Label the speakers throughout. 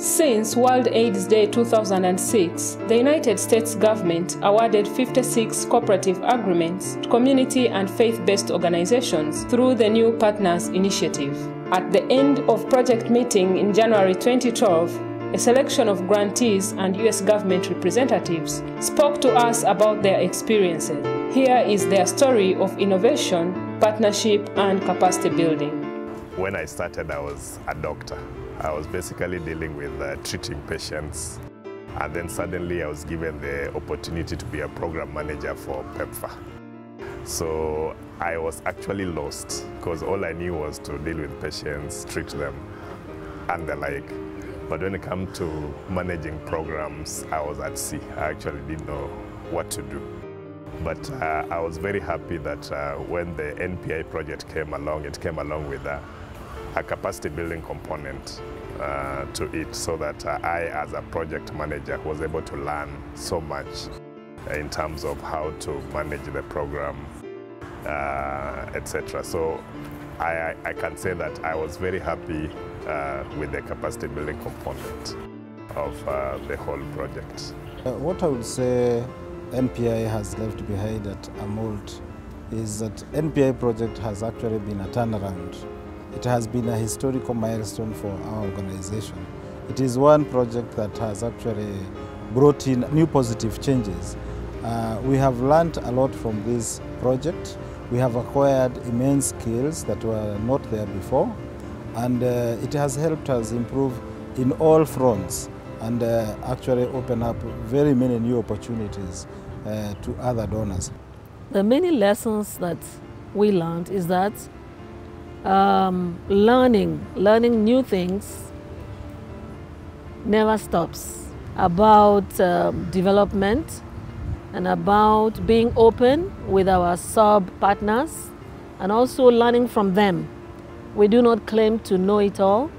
Speaker 1: Since World AIDS Day 2006, the United States government awarded 56 cooperative agreements to community and faith-based organizations through the New Partners Initiative. At the end of project meeting in January 2012, a selection of grantees and U.S. government representatives spoke to us about their experiences. Here is their story of innovation, partnership, and capacity building.
Speaker 2: When I started, I was a doctor. I was basically dealing with treating patients, and then suddenly I was given the opportunity to be a program manager for PEPFAR. So I was actually lost because all I knew was to deal with patients, treat them, and the like. But when it came to managing programs, I was at sea. I actually didn't know what to do. But I was very happy that when the NPI project came along, it came along with a capacity building component to it, so that I, as a project manager, was able to learn so much in terms of how to manage the program, etc. So I can say that I was very happy with the capacity building component of the whole project.
Speaker 3: What I would say NPI has left behind at AMOLT is that NPI project has actually been a turnaround. It has been a historical milestone for our organization. It is one project that has actually brought in new positive changes. We have learned a lot from this project. We have acquired immense skills that were not there before, and it has helped us improve in all fronts and actually open up very many new opportunities to other donors.
Speaker 4: The many lessons that we learned is that learning new things never stops. About development and about being open with our sub-partners and also learning from them. We do not claim to know it all.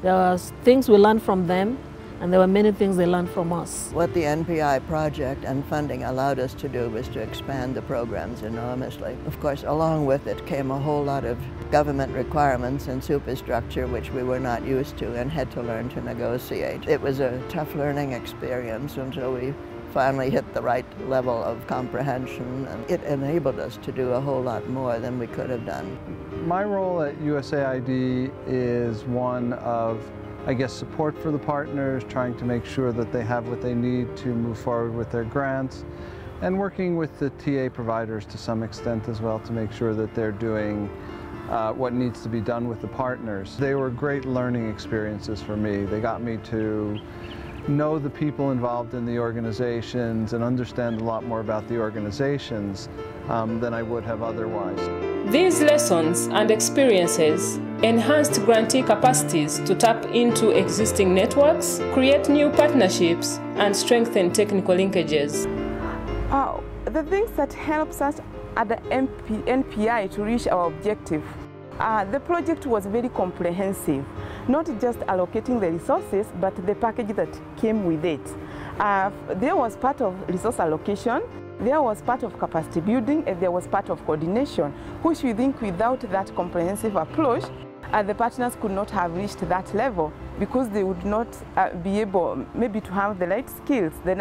Speaker 4: There are things we learn from them, and there were many things they learned from us.
Speaker 5: What the NPI project and funding allowed us to do was to expand the programs enormously. Of course, along with it came a whole lot of government requirements and superstructure which we were not used to and had to learn to negotiate. It was a tough learning experience until we finally hit the right level of comprehension, and it enabled us to do a whole lot more than we could have done.
Speaker 6: My role at USAID is one of, I guess, support for the partners, trying to make sure that they have what they need to move forward with their grants, and working with the TA providers to some extent as well to make sure that they're doing what needs to be done with the partners. They were great learning experiences for me. They got me to know the people involved in the organizations and understand a lot more about the organizations than I would have otherwise.
Speaker 1: These lessons and experiences enhanced grantee capacities to tap into existing networks, create new partnerships, and strengthen technical linkages.
Speaker 7: The things that helps us at the NPI to reach our objective. The project was very comprehensive, not just allocating the resources, but the package that came with it. There was part of resource allocation, there was part of capacity building, and there was part of coordination, which we think without that comprehensive approach, the partners could not have reached that level because they would not be able maybe to have the right skills, the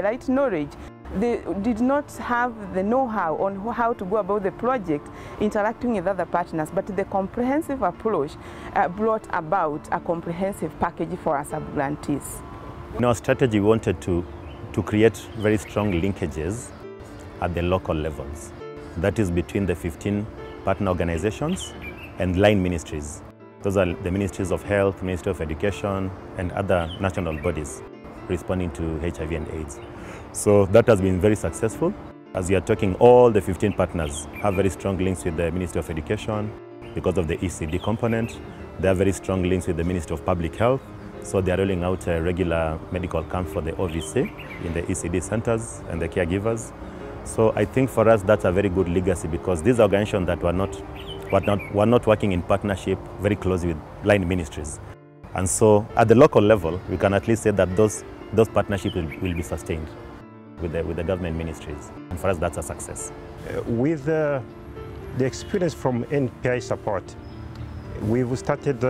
Speaker 7: right knowledge. They did not have the know-how on how to go about the project, interacting with other partners, but the comprehensive approach brought about a comprehensive package for our sub-grantees.
Speaker 8: In our strategy, we wanted to create very strong linkages at the local levels. That is between the 15 partner organizations and line ministries. Those are the Ministries of Health, Ministry of Education, and other national bodies responding to HIV and AIDS. So that has been very successful. As we are talking, all the 15 partners have very strong links with the Ministry of Education because of the ECD component. They have very strong links with the Ministry of Public Health. So they are rolling out a regular medical camp for the OVC in the ECD centers and the caregivers. So I think for us that's a very good legacy because these organizations that were not working in partnership very closely with line ministries. And so at the local level, we can at least say that those partnerships will be sustained with the government ministries. And for us, that's a success.
Speaker 9: With the experience from NPI support, we've started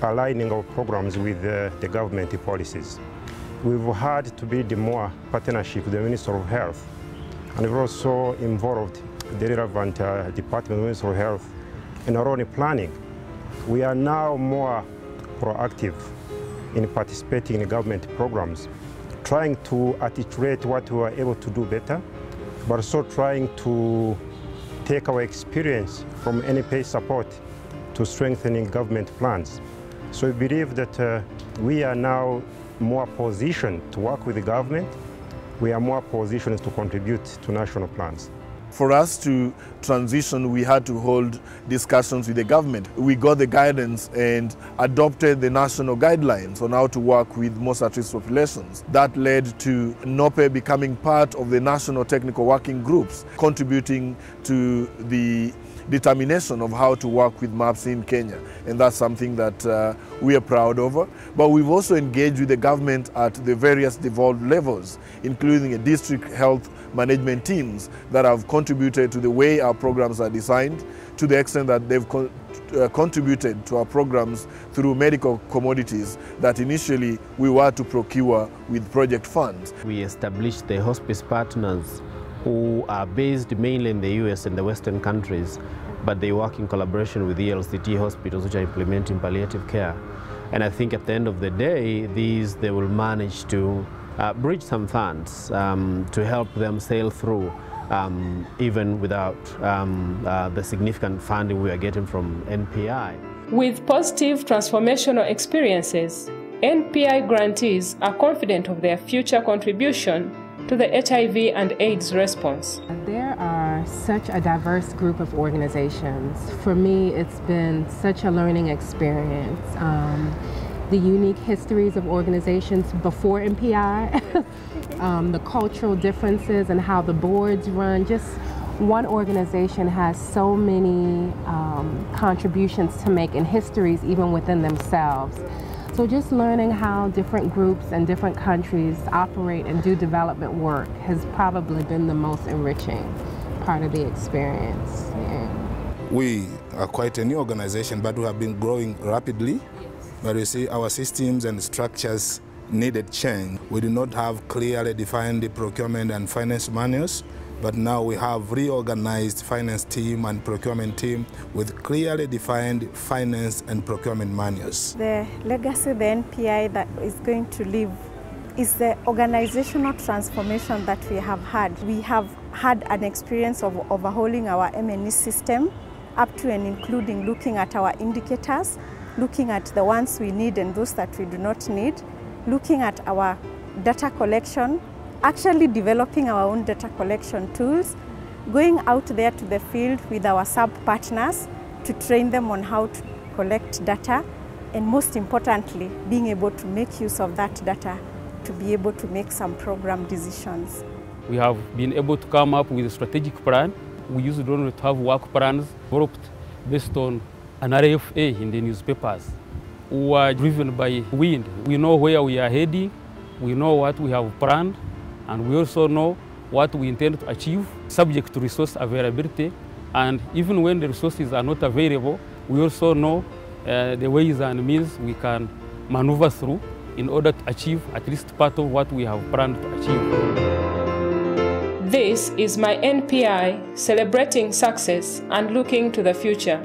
Speaker 9: aligning our programs with the government policies. We've had to build more partnership with the Minister of Health, and we've also involved the relevant Department of Minister of Health in our own planning. We are now more proactive in participating in government programs, trying to articulate what we are able to do better, but also trying to take our experience from NPA support to strengthening government plans. So we believe that we are now more positioned to work with the government. We are more positioned to contribute to national plans.
Speaker 10: For us to transition, we had to hold discussions with the government. We got the guidance and adopted the national guidelines on how to work with most at-risk populations. That led to NOPE becoming part of the national technical working groups, contributing to the determination of how to work with MAPS in Kenya. And that's something that we are proud of. But we've also engaged with the government at the various devolved levels, including a district health management teams that have contributed to the way our programs are designed, to the extent that they've contributed to our programs through medical commodities that initially we were to procure with project funds.
Speaker 11: We established the hospice partners who are based mainly in the US and the Western countries, but they work in collaboration with ELCT hospitals which are implementing palliative care. And I think at the end of the day, they will manage to bridge some funds to help them sail through even without the significant funding we are getting from NPI.
Speaker 1: With positive transformational experiences, NPI grantees are confident of their future contribution to the HIV and AIDS response.
Speaker 12: There are such a diverse group of organizations. For me, it's been such a learning experience. The unique histories of organizations before NPI, the cultural differences and how the boards run. Just one organization has so many contributions to make in histories even within themselves. So just learning how different groups and different countries operate and do development work has probably been the most enriching part of the experience. Yeah.
Speaker 13: We are quite a new organization, but we have been growing rapidly. But you see, our systems and structures needed change. We do not have clearly defined procurement and finance manuals, but now we have reorganized finance team and procurement team with clearly defined finance and procurement manuals.
Speaker 14: The legacy the NPI that is going to leave is the organizational transformation that we have had. We have had an experience of overhauling our M&E system up to and including looking at our indicators, looking at the ones we need and those that we do not need, looking at our data collection, actually developing our own data collection tools, going out there to the field with our sub-partners to train them on how to collect data, and most importantly, being able to make use of that data to be able to make some program decisions.
Speaker 15: We have been able to come up with a strategic plan. We used to have work plans developed based on an RFA in the newspapers. We are driven by wind. We know where we are heading, we know what we have planned, and we also know what we intend to achieve, subject to resource availability. And even when the resources are not available, we also know the ways and means we can maneuver through in order to achieve at least part of what we have planned to achieve.
Speaker 1: This is my NPI, celebrating success and looking to the future.